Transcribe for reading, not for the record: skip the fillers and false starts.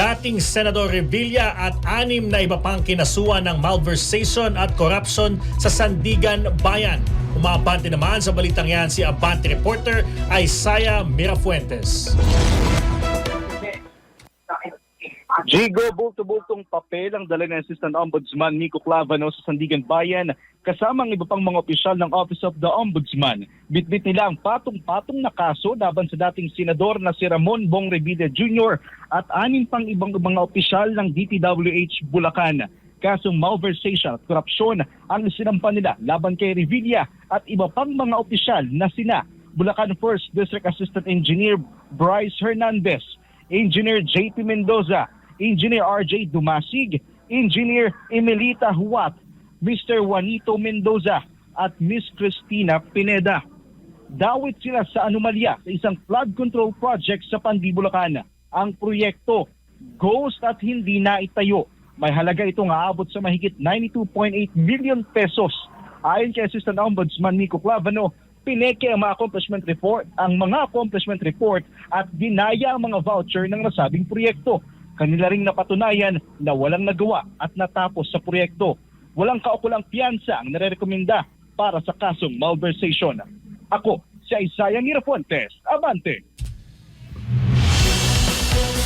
dating Senador Revilla at 6 na iba pang kinasuhan ng malversation at corruption sa Sandigan Bayan. Umabante naman sa balitang yan si Abante reporter Isaiah Mirafuentes. Jigo, bulto-bultong papel ang dala ng Assistant Ombudsman Nico Clavano sa Sandigan Bayan kasama ang iba pang mga opisyal ng Office of the Ombudsman. Bitbit nila ang patong-patong na kaso laban sa dating senador na si Ramon Bong Revilla Jr. at 6 pang ibang mga opisyal ng DPWH Bulacan. Kasong malversation at korupsyon ang isinampa nila laban kay Revilla at iba pang mga opisyal na sina Bulacan 1st District Assistant Engineer Bryce Hernandez, Engineer JP Mendoza, Engineer RJ Dumasig, Engineer Emelita Huat, Mr. Juanito Mendoza at Miss Cristina Pineda. Dawit sila sa anomalya sa isang flood control project sa Pandi, Bulacan. Ang proyekto, ghost at hindi naitayo. May halaga itong aabot sa mahigit 92.8 million pesos. Ayon kay Assistant Ombudsman Nico Clavano, pineke ang mga accomplishment report at dinaya ang mga voucher ng nasabing proyekto. Kanila ring napatunayan na walang nagawa at natapos sa proyekto. Walang kaukulang piyansa ang nare-rekomenda para sa kasong malversation. Ako, si Isaiah Mirafuentes, Abante.